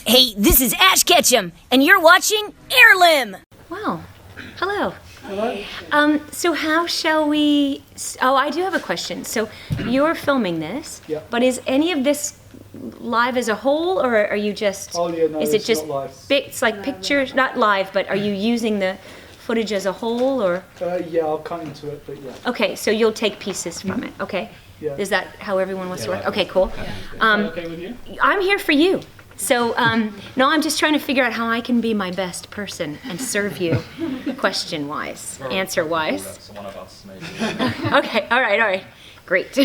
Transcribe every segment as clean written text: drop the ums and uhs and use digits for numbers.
Hey, this is Ash Ketchum, and you're watching Airlim. Wow. Hello. Hello. So how shall we... Oh, I do have a question. So you're filming this, Yeah. but is any of this live as a whole, or are you just... Oh, yeah, no, is it it's just not live. It's like pictures, not live, but are you using the footage as a whole, or... Yeah, I'll cut into it, but yeah. Okay, so you'll take pieces from it, okay? Yeah. Is that how everyone wants to work? Okay, cool. Okay with you? I'm here for you. So, no, I'm just trying to figure out how I can be my best person and serve you question-wise, answer-wise. That's one of us, maybe. Okay, all right, great.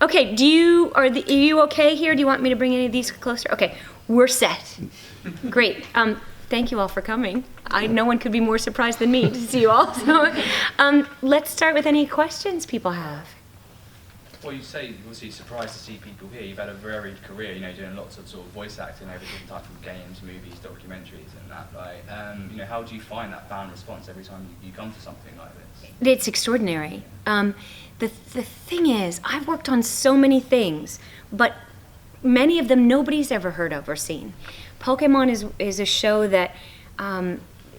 Okay, are you okay here? Do you want me to bring any of these closer? Okay, we're set. Great. Thank you all for coming. No one could be more surprised than me to see you all. So, let's start with any questions people have. Well, you say obviously surprised to see people here. You've had a varied career, doing lots of sort of voice acting over different types of games, movies, documentaries, and that. Like, how do you find that fan response every time you come to something like this? It's extraordinary. The thing is, I've worked on so many things, but many of them nobody's ever heard of or seen. Pokemon is a show that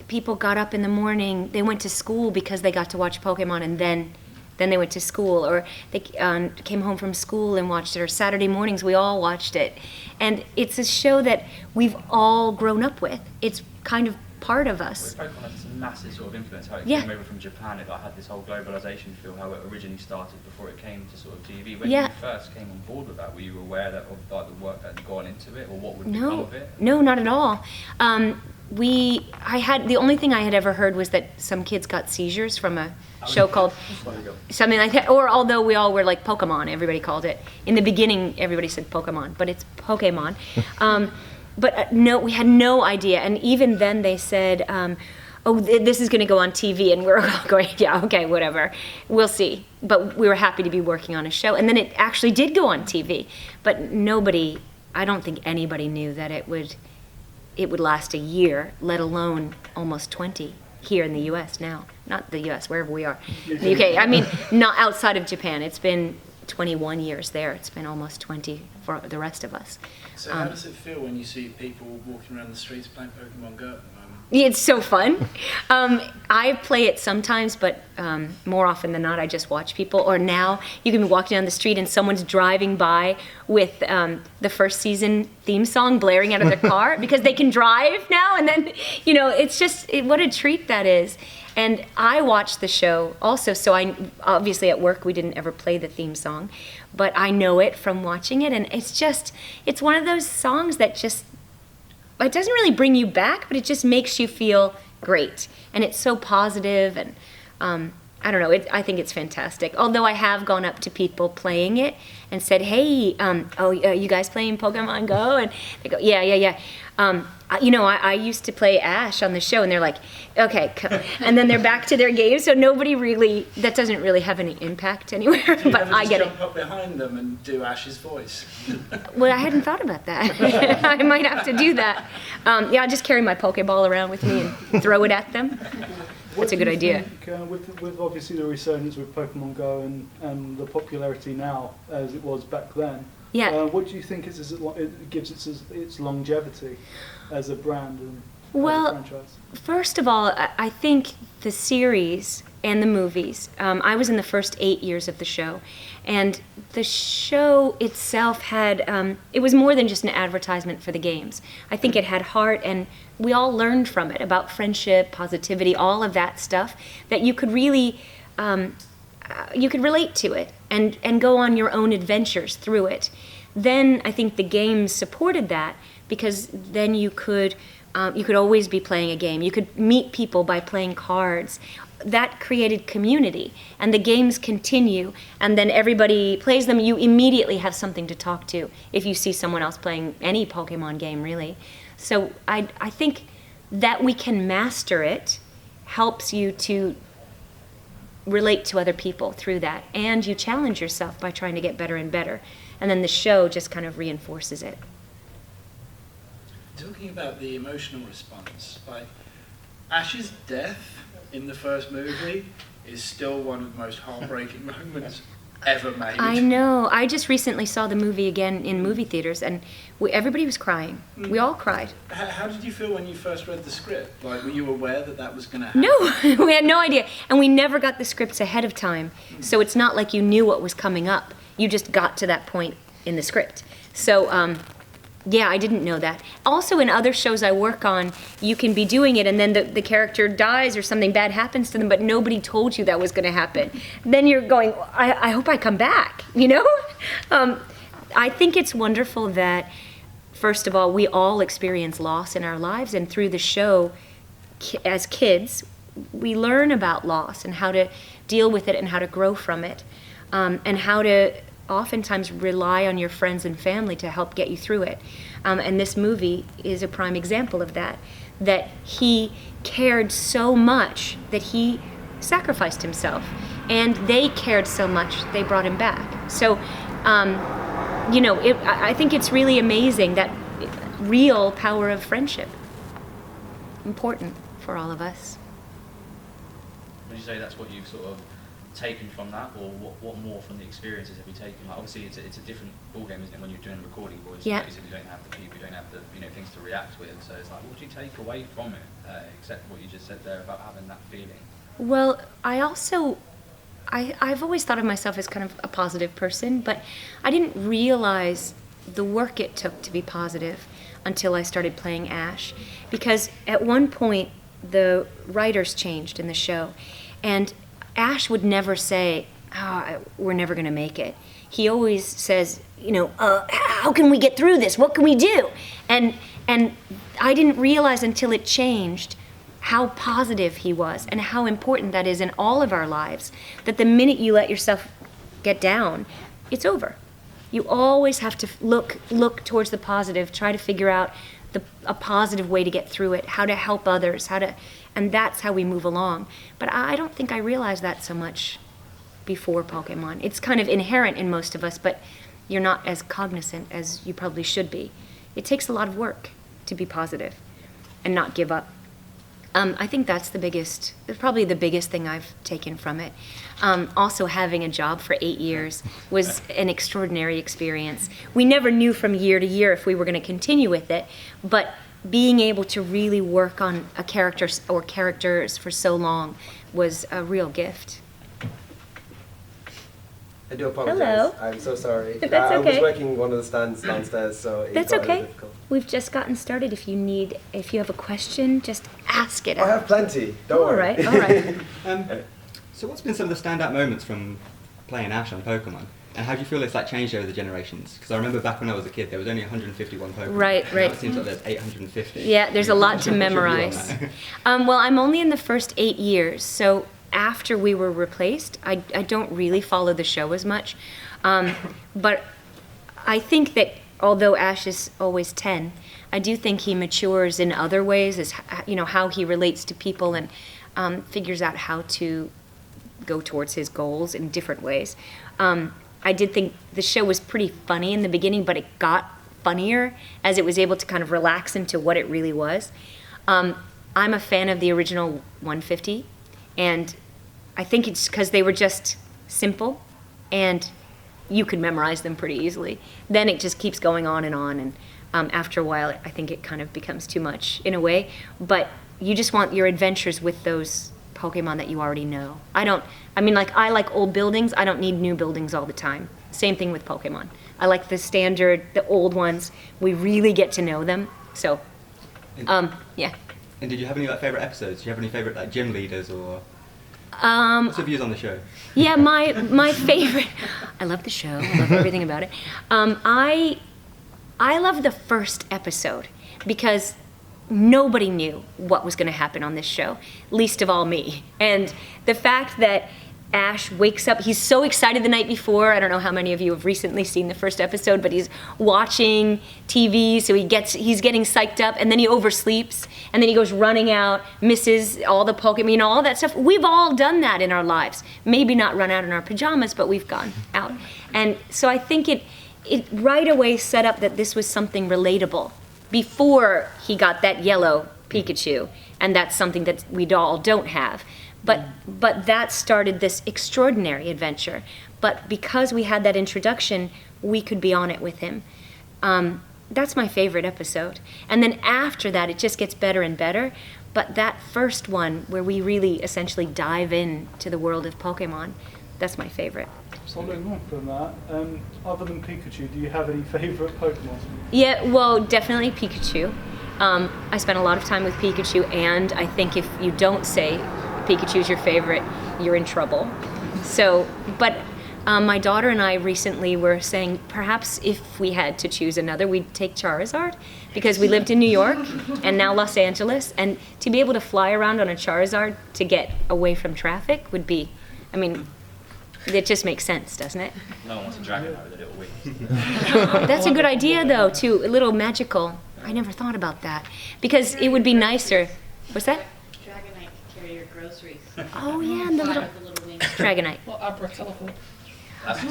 people got up in the morning, they went to school because they got to watch Pokemon, and then they went to school, or they came home from school and watched it, or Saturday mornings we all watched it. And it's a show that we've all grown up with. It's kind of part of us. Well, Pokemon has this massive sort of influence, how it Yeah. came over from Japan. It had this whole globalization feel, how it originally started before it came to sort of TV. When Yeah. you first came on board with that, were you aware of like, the work that had gone into it, or what would become of it? No, not at all. The only thing I had ever heard was that some kids got seizures from a show called something like that. Or although we all were like Pokemon, everybody called it. In the beginning, everybody said Pokemon, but it's Pokemon. No, we had no idea. And even then they said, this is going to go on TV. And we're all going, yeah, okay, whatever. We'll see. But we were happy to be working on a show. And then it actually did go on TV. But I don't think anybody knew that it would last a year, let alone almost 20 here in the U.S. now. Not the U.S., wherever we are. The UK, I mean, not outside of Japan. It's been 21 years there. It's been almost 20 for the rest of us. So how does it feel when you see people walking around the streets playing Pokemon Go at the moment? It's so fun. I play it sometimes, but more often than not, I just watch people. Or now, you can be walking down the street and someone's driving by with the first season theme song blaring out of their car because they can drive now. And then, it's just, what a treat that is. And I watched the show also, so obviously at work we didn't ever play the theme song, but I know it from watching it. And it's one of those songs that just, it doesn't really bring you back, but it just makes you feel great. And it's so positive, and I don't know, I think it's fantastic. Although I have gone up to people playing it and said, hey, you guys playing Pokemon Go? And they go, yeah. I used to play Ash on the show, and they're like, okay. And then they're back to their game, so that doesn't really have any impact anywhere, but I get it. Jump up behind them and do Ash's voice? Well, I hadn't thought about that. I might have to do that. I'll just carry my Pokeball around with me and throw it at them. That's a good idea. With obviously the resurgence with Pokemon Go and the popularity now as it was back then, what do you think it gives its longevity as a brand and as a franchise? First of all, I think the series and the movies, I was in the first 8 years of the show, and the show itself had, it was more than just an advertisement for the games. I think it had heart, and we all learned from it about friendship, positivity, all of that stuff that you could really, you could relate to it and go on your own adventures through it. Then I think the games supported that, because then you could always be playing a game. You could meet people by playing cards. That created community, and the games continue, and then everybody plays them. You immediately have something to talk to if you see someone else playing any Pokemon game, really. So I think that we can master it helps you to relate to other people through that, and you challenge yourself by trying to get better and better, and then the show just kind of reinforces it. Talking about the emotional response, like Ash's death in the first movie is still one of the most heartbreaking moments ever made. I know. I just recently saw the movie again in movie theaters, and everybody was crying. We all cried. How did you feel when you first read the script? Like, were you aware that that was going to happen? No, we had no idea. And we never got the scripts ahead of time. So it's not like you knew what was coming up. You just got to that point in the script. So, yeah, I didn't know that. Also, in other shows I work on, you can be doing it and then the character dies or something bad happens to them, but nobody told you that was going to happen. Then you're going, I hope I come back, you know? I think it's wonderful that, first of all, we all experience loss in our lives, and through the show, as kids, we learn about loss and how to deal with it and how to grow from it, and how to oftentimes rely on your friends and family to help get you through it. And this movie is a prime example of that he cared so much that he sacrificed himself, and they cared so much they brought him back. So, I think it's really amazing, that real power of friendship. Important for all of us. Would you say that's what you've sort of taken from that, or what more from the experiences have you taken? Like, obviously, it's a different ballgame, isn't it, when you're doing recording voice? Yeah. Like you said, you don't have the people, you don't have the things to react with. So it's like, what do you take away from it, except what you just said there about having that feeling? Well, I've always thought of myself as kind of a positive person, but I didn't realize the work it took to be positive until I started playing Ash, because at one point the writers changed in the show, and Ash would never say, we're never going to make it. He always says, how can we get through this? What can we do? And I didn't realize until it changed how positive he was and how important that is in all of our lives, that the minute you let yourself get down, it's over. You always have to look towards the positive, try to figure out a positive way to get through it, how to help others, and that's how we move along. But I don't think I realized that so much before Pokemon. It's kind of inherent in most of us, but you're not as cognizant as you probably should be. It takes a lot of work to be positive and not give up. I think that's probably the biggest thing I've taken from it. Also, having a job for 8 years was an extraordinary experience. We never knew from year to year if we were going to continue with it, but being able to really work on a character or characters for so long was a real gift. I do apologize. Hello. I'm so sorry. That's I was okay. working one of the stands downstairs, so it That's got a okay. little difficult. We've just gotten started. If you have a question, just ask it. I have plenty. Don't worry. All right. So what's been some of the standout moments from playing Ash on Pokemon? And how do you feel it's changed over the generations? Because I remember back when I was a kid, there was only 151 Pokemon. Right. Now it seems like there's 850. Yeah, there's a lot to What's your view on memorize. that? Well, I'm only in the first 8 years, so after we were replaced, I don't really follow the show as much. But I think that although Ash is always 10, I do think he matures in other ways, as how he relates to people and figures out how to go towards his goals in different ways. I did think the show was pretty funny in the beginning, but it got funnier as it was able to kind of relax into what it really was. I'm a fan of the original 150, and I think it's because they were just simple and you could memorize them pretty easily. Then it just keeps going on, and after a while I think it kind of becomes too much in a way, but you just want your adventures with those Pokemon that you already know. I like old buildings. I don't need new buildings all the time. Same thing with Pokemon. I like the standard, the old ones. We really get to know them. So, yeah. And did you have any favourite episodes? Do you have any favourite gym leaders or? What's your views on the show? Yeah, my favorite. I love the show. I love everything about it. I love the first episode because nobody knew what was going to happen on this show, least of all me. And the fact that Ash wakes up, he's so excited the night before. I don't know how many of you have recently seen the first episode, but he's watching TV, so he's getting psyched up, and then he oversleeps, and then he goes running out, misses all the Pokemon, all that stuff. We've all done that in our lives. Maybe not run out in our pajamas, but we've gone out. And so I think it right away set up that this was something relatable before he got that yellow Pikachu, and that's something that we all don't have. But that started this extraordinary adventure. But because we had that introduction, we could be on it with him. That's my favorite episode. And then after that, it just gets better and better. But that first one, where we really essentially dive into the world of Pokemon, that's my favorite. Following on from that, other than Pikachu, do you have any favourite Pokemon? Yeah, well, definitely Pikachu. I spent a lot of time with Pikachu, and I think if you don't say Pikachu's your favorite, you're in trouble. So, but my daughter and I recently were saying perhaps if we had to choose another, we'd take Charizard, because we lived in New York and now Los Angeles, and to be able to fly around on a Charizard to get away from traffic would be, I mean, it just makes sense, doesn't it? No one wants a dragon with a little wing. That's a good idea, though, too. A little magical. I never thought about that. Because it would be nicer. What's that? Dragonite to carry your groceries. Oh, yeah, and the little wings. Dragonite. Well, opera teleport.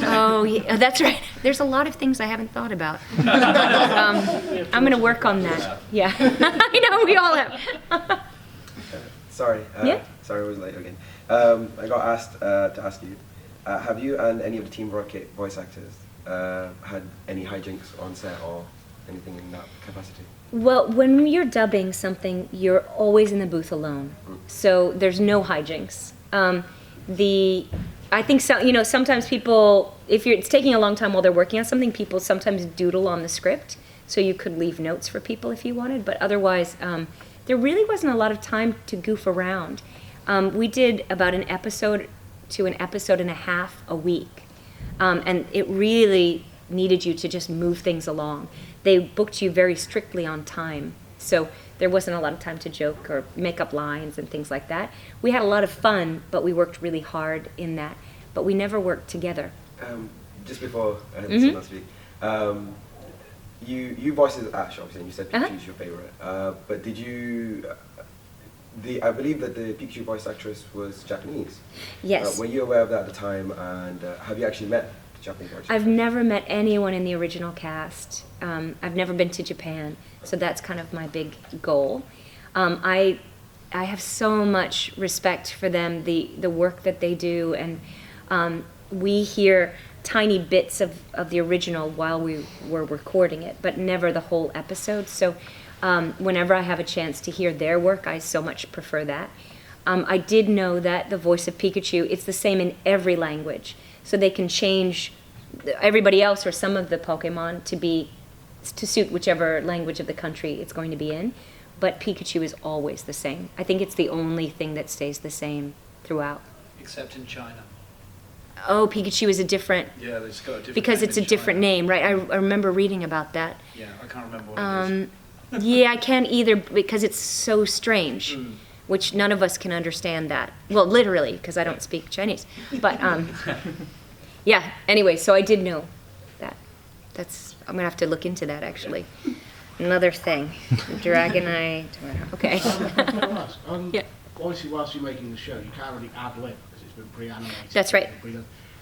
Oh, yeah, that's right. There's a lot of things I haven't thought about. I'm going to work on that. Yeah. I know, we all have. Sorry. Yeah? Sorry I was late again. I got asked to ask you, have you and any of the team voice actors had any hijinks on set or anything in that capacity? Well, when you're dubbing something, you're always in the booth alone. So there's no hijinks. I think sometimes people, if it's taking a long time while they're working on something, people sometimes doodle on the script. So you could leave notes for people if you wanted. But otherwise, there really wasn't a lot of time to goof around. We did about an episode to an episode and a half a week. And it really needed you to just move things along. They booked you very strictly on time. So there wasn't a lot of time to joke or make up lines and things like that. We had a lot of fun, but we worked really hard in that. But we never worked together. Just before I had someone speak, you voiced Ash, obviously, and you said Pikachu's your favorite. But did you... I believe that the Pikachu voice actress was Japanese. Yes. Were you aware of that at the time, and have you actually met the Japanese voice actress? I've never met anyone in the original cast. I've never been to Japan, so that's kind of my big goal. I have so much respect for them, the work that they do, and we hear tiny bits of the original while we were recording it, but never the whole episode. So whenever I have a chance to hear their work, I so much prefer that. I did know that the voice of Pikachu, it's the same in every language. So they can change everybody else or some of the Pokemon to suit whichever language of the country it's going to be in. But Pikachu is always the same. I think it's the only thing that stays the same throughout. Except in China. Oh, Pikachu is a different... Yeah, it's got a different because name it's in a different China. name, right? I remember reading about that. Yeah, I can't remember what it is. Yeah, I can't either because it's so strange, which none of us can understand that. Well, literally, because I don't speak Chinese. But, yeah, anyway, so I did know that. I'm going to have to look into that, actually. Another thing. Dragonite. Okay. Yeah. Obviously, whilst you're making the show, you can't really ad-lib because it's been pre-animated. That's right.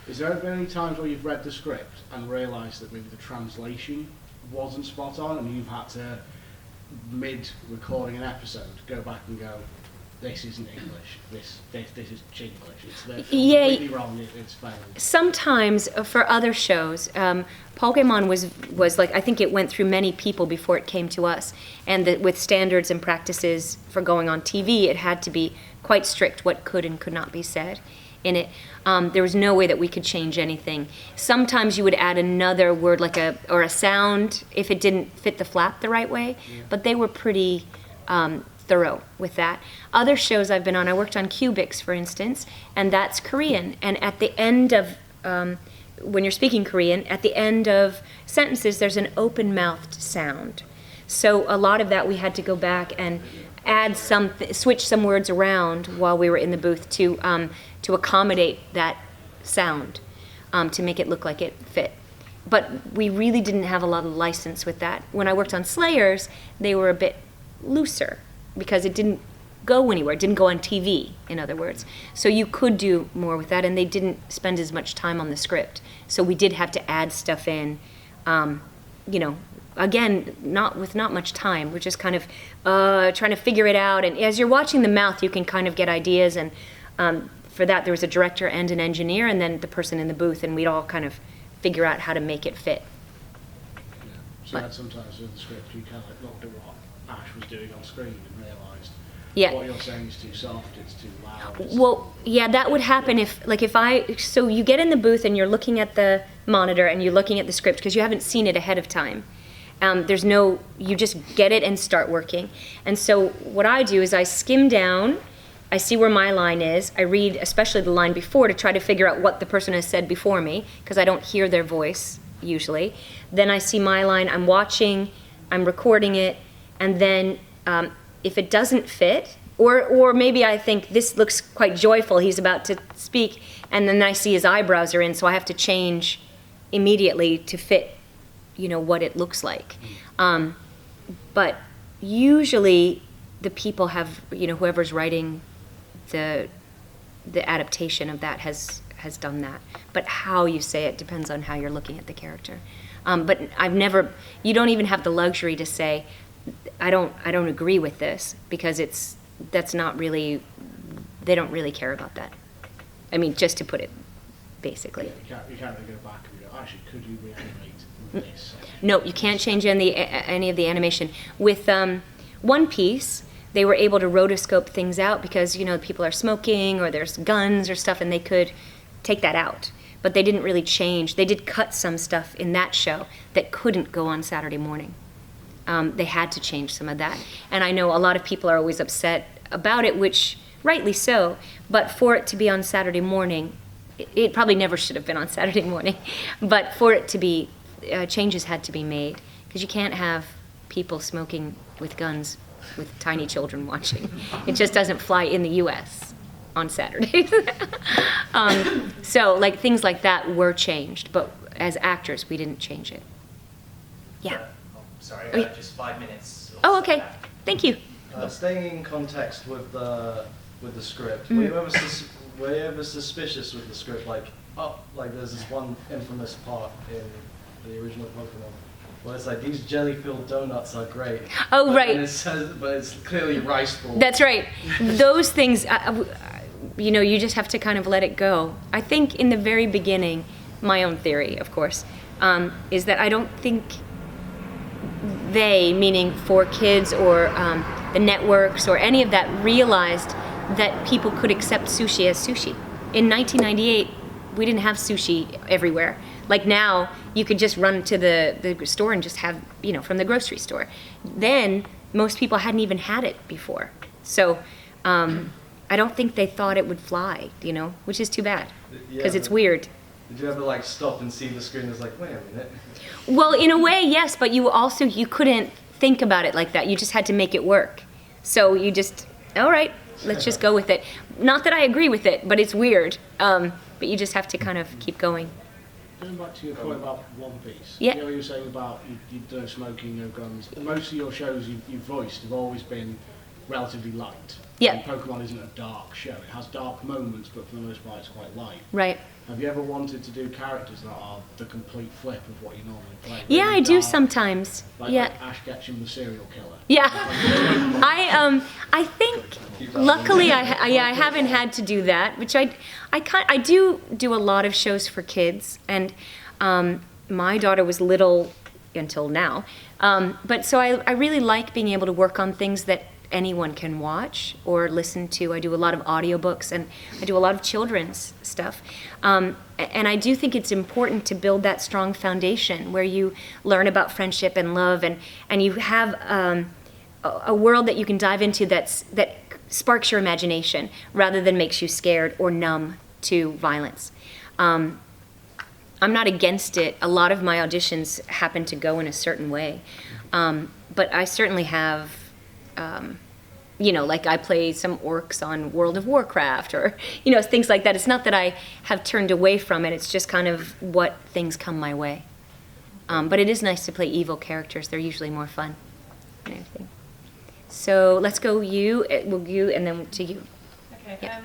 Is there ever been any times where you've read the script and realised that maybe the translation wasn't spot on and you've had to, mid-recording an episode, go back and go, this isn't English, this is Chinglish, it's completely wrong, it's failed? Sometimes, for other shows, Pokemon was like, I think it went through many people before it came to us, and with standards and practices for going on TV, it had to be quite strict what could and could not be said in it. There was no way that we could change anything. Sometimes you would add another word or a sound if it didn't fit the flap the right way, but they were pretty thorough with that. Other shows I've been on, I worked on Cubics, for instance, and that's Korean. And at the end of, when you're speaking Korean, at the end of sentences, there's an open-mouthed sound. So a lot of that we had to go back and add switch some words around while we were in the booth to accommodate that sound, to make it look like it fit. But we really didn't have a lot of license with that. When I worked on Slayers, they were a bit looser because it didn't go anywhere. It didn't go on TV, in other words. So you could do more with that, and they didn't spend as much time on the script. So we did have to add stuff in, again, not much time. We're just kind of trying to figure it out. And as you're watching the mouth, you can kind of get ideas. And for that, there was a director and an engineer, and then the person in the booth, and we'd all kind of figure out how to make it fit. Yeah. So that sometimes with the script you kind of looked at what Ash was doing on screen and realised what you're saying is too soft, it's too loud. Well, yeah, that would happen if so you get in the booth and you're looking at the monitor and you're looking at the script because you haven't seen it ahead of time. You just get it and start working. And so what I do is I skim down, I see where my line is, I read especially the line before to try to figure out what the person has said before me, because I don't hear their voice usually. Then I see my line, I'm watching, I'm recording it, and then if it doesn't fit, or maybe I think this looks quite joyful, he's about to speak, and then I see his eyebrows are in, so I have to change immediately to fit, what it looks like. But usually the people have, whoever's writing the adaptation of that has done that. But how you say it depends on how you're looking at the character. But you don't even have the luxury to say, I don't agree with this, because that's not really, they don't really care about that. I mean, just to put it basically. Yeah, you can't really go back and go, actually, could you reanimate this? No, you can't change any of the animation. With One Piece, they were able to rotoscope things out because, people are smoking or there's guns or stuff, and they could take that out. But they didn't really change. They did cut some stuff in that show that couldn't go on Saturday morning. They had to change some of that. And I know a lot of people are always upset about it, which rightly so, but for it to be on Saturday morning, it probably never should have been on Saturday morning, but for it to be, changes had to be made, because you can't have people smoking with guns with tiny children watching. It just doesn't fly in the US on Saturdays. So things like that were changed, but as actors, we didn't change it. Yeah. Sorry, just 5 minutes. Oh, okay. Thank you. Staying in context with the script, were you ever suspicious with the script? Like there's this one infamous part in the original Pokemon where it's like, these jelly-filled donuts are great. Oh, right. And it says, but it's clearly rice balls. That's right. Those things, you just have to kind of let it go. I think in the very beginning, my own theory, of course, is that I don't think they, meaning 4Kids or the networks or any of that, realized that people could accept sushi as sushi. In 1998, we didn't have sushi everywhere. Like now, you could just run to the store and just have, from the grocery store. Then, most people hadn't even had it before. So, I don't think they thought it would fly, which is too bad, because it's weird. Did you ever stop and see the screen and was like, wait a minute? Well, in a way, yes, but you couldn't think about it like that. You just had to make it work. So you just, all right, let's just go with it. Not that I agree with it, but it's weird. But you just have to kind of keep going. Going back to your point about One Piece, yeah. You were saying about you no smoking, no guns. Most of your shows you've voiced have always been relatively light. Yeah. And Pokemon isn't a dark show. It has dark moments, but for the most part it's quite light. Right. Have you ever wanted to do characters that are the complete flip of what you normally play? Yeah, really I do dark, sometimes. like Ash Ketchum, the serial killer. Yeah. I think luckily I haven't had to do that, which I do a lot of shows for kids, and my daughter was little until now, but so I really like being able to work on things that anyone can watch or listen to. I do a lot of audiobooks, and I do a lot of children's stuff. And I do think it's important to build that strong foundation where you learn about friendship and love, and you have a world that you can dive into that sparks your imagination rather than makes you scared or numb to violence. I'm not against it. A lot of my auditions happen to go in a certain way. But I certainly have I play some orcs on World of Warcraft or, things like that. It's not that I have turned away from it. It's just kind of what things come my way. But it is nice to play evil characters. They're usually more fun and everything. So let's go you, and then to you. Okay. Yeah.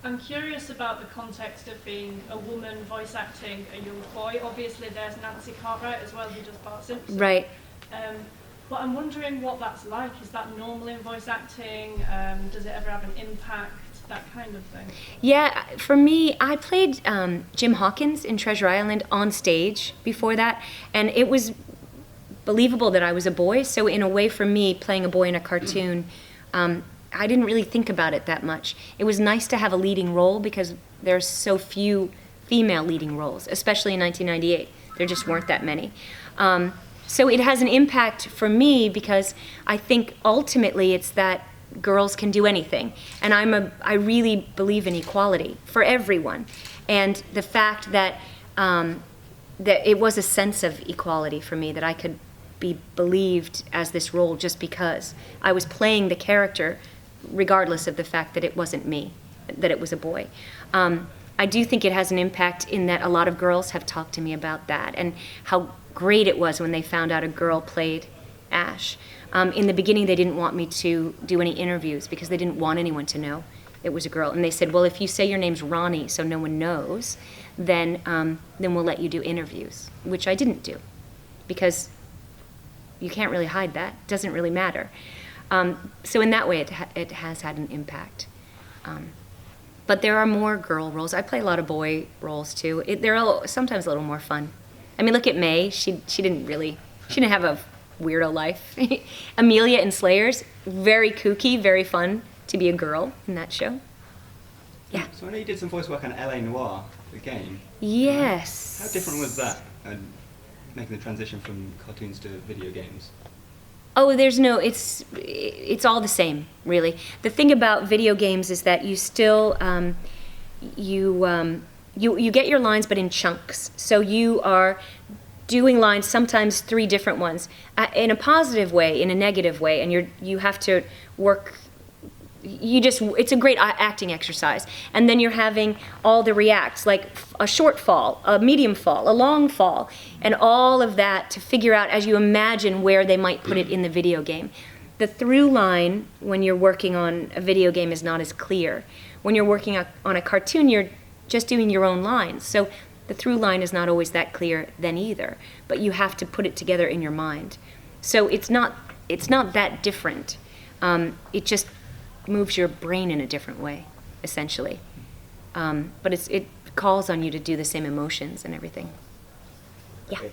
I'm curious about the context of being a woman voice acting a young boy. Obviously, there's Nancy Cartwright as well, who does Bart Simpson. Right. But I'm wondering what that's like. Is that normal in voice acting? Does it ever have an impact? that kind of thing? Yeah, for me, I played Jim Hawkins in Treasure Island on stage before that, and it was believable that I was a boy. So in a way, for me, playing a boy in a cartoon, I didn't really think about it that much. It was nice to have a leading role because there's so few female leading roles, especially in 1998. There just weren't that many. So it has an impact for me because I think ultimately it's that girls can do anything. And I really believe in equality for everyone. And the fact that that it was a sense of equality for me, that I could be believed as this role just because I was playing the character regardless of the fact that it wasn't me, that it was a boy. I do think it has an impact in that a lot of girls have talked to me about that and how great it was when they found out a girl played Ash. In the beginning, they didn't want me to do any interviews because they didn't want anyone to know it was a girl. And they said, well, if you say your name's Ronnie so no one knows, then we'll let you do interviews, which I didn't do because you can't really hide that. It doesn't really matter. So in that way, it has had an impact. But there are more girl roles. I play a lot of boy roles too. They're sometimes a little more fun. I mean, look at May. She didn't have a weirdo life. Amelia in Slayers, very kooky, very fun to be a girl in that show. Yeah. So I know you did some voice work on LA Noire, the game. Yes. How different was that, making the transition from cartoons to video games? Oh, it's all the same, really. The thing about video games is that you still, you get your lines, but in chunks. So you are doing lines, sometimes 3 different ones, in a positive way, in a negative way, and you have to work. It's a great acting exercise. And then you're having all the reacts, like a short fall, a medium fall, a long fall, and all of that to figure out as you imagine where they might put it in the video game. The through line when you're working on a video game is not as clear. When you're working on a cartoon, you're just doing your own lines. So the through line is not always that clear then either, but you have to put it together in your mind. So it's not that different. It just moves your brain in a different way, essentially. But it calls on you to do the same emotions and everything. Yeah. Okay.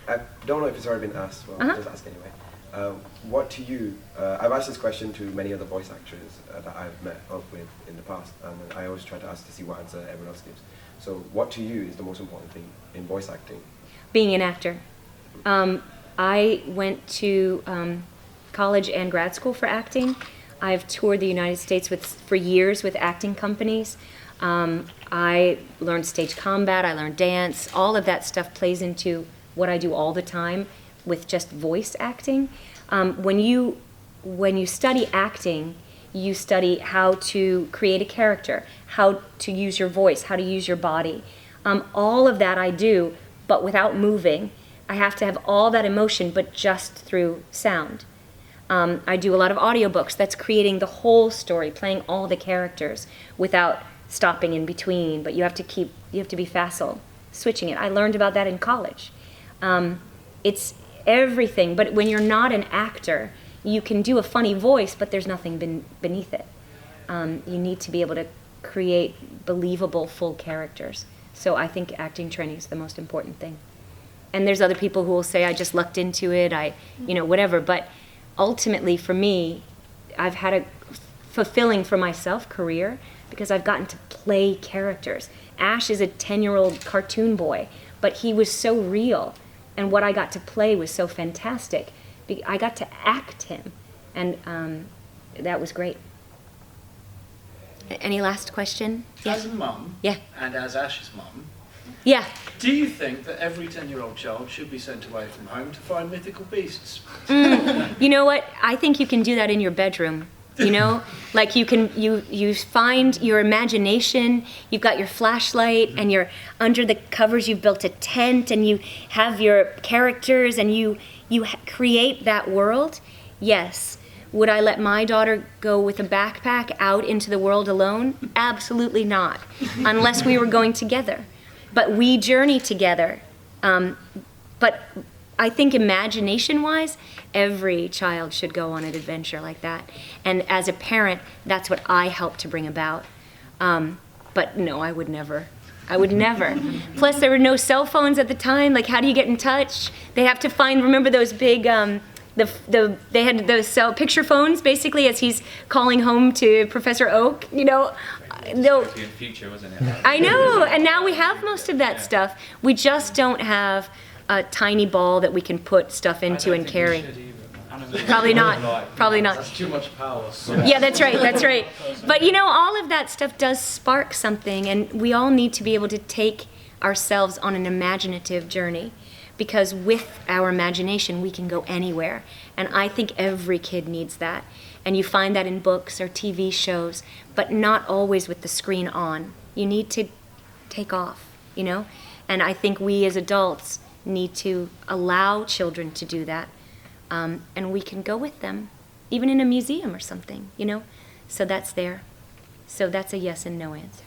I don't know if it's already been asked, well, I'll just ask anyway. What to you, I've asked this question to many other voice actors that I've met up with in the past, and I always try to ask to see what answer everyone else gives. So what to you is the most important thing in voice acting? Being an actor. I went to college and grad school for acting. I've toured the United States for years with acting companies. I learned stage combat, I learned dance. All of that stuff plays into what I do all the time with just voice acting. When you study acting, you study how to create a character, how to use your voice, how to use your body. All of that I do, but without moving. I have to have all that emotion, but just through sound. I do a lot of audiobooks. That's creating the whole story, playing all the characters without stopping in between, but you have to be facile, switching it. I learned about that in college. It's everything, but when you're not an actor, you can do a funny voice, but there's nothing beneath it. You need to be able to create believable, full characters. So I think acting training is the most important thing. And there's other people who will say, I just lucked into it, whatever, but ultimately, for me, I've had a fulfilling for myself career because I've gotten to play characters. Ash is a 10-year-old cartoon boy, but he was so real, and what I got to play was so fantastic. I got to act him, and that was great. Any last question? As a mum, yeah, and as Ash's mum, yeah. Do you think that every 10-year-old child should be sent away from home to find mythical beasts? You know what? I think you can do that in your bedroom. Like you find your imagination, you've got your flashlight, and you're under the covers, you've built a tent, and you have your characters, and you create that world. Yes. Would I let my daughter go with a backpack out into the world alone? Absolutely not, unless we were going together. But we journey together. But I think imagination-wise, every child should go on an adventure like that. And as a parent, that's what I help to bring about. But no, I would never. I would never. Plus, there were no cell phones at the time. Like, how do you get in touch? They have to find, remember those big, they had those picture phones, basically, as he's calling home to Professor Oak, you know. Future, wasn't it? I know, and now we have most of that stuff. We just don't have a tiny ball that we can put stuff into and carry. Probably not. Probably not. That's too much power. Yeah, that's right. That's right. But you know, all of that stuff does spark something, and we all need to be able to take ourselves on an imaginative journey, because with our imagination we can go anywhere. And I think every kid needs that. And you find that in books or TV shows, but not always with the screen on. You need to take off, you know? And I think we as adults need to allow children to do that. And we can go with them, even in a museum or something, you know? So that's there. So that's a yes and no answer.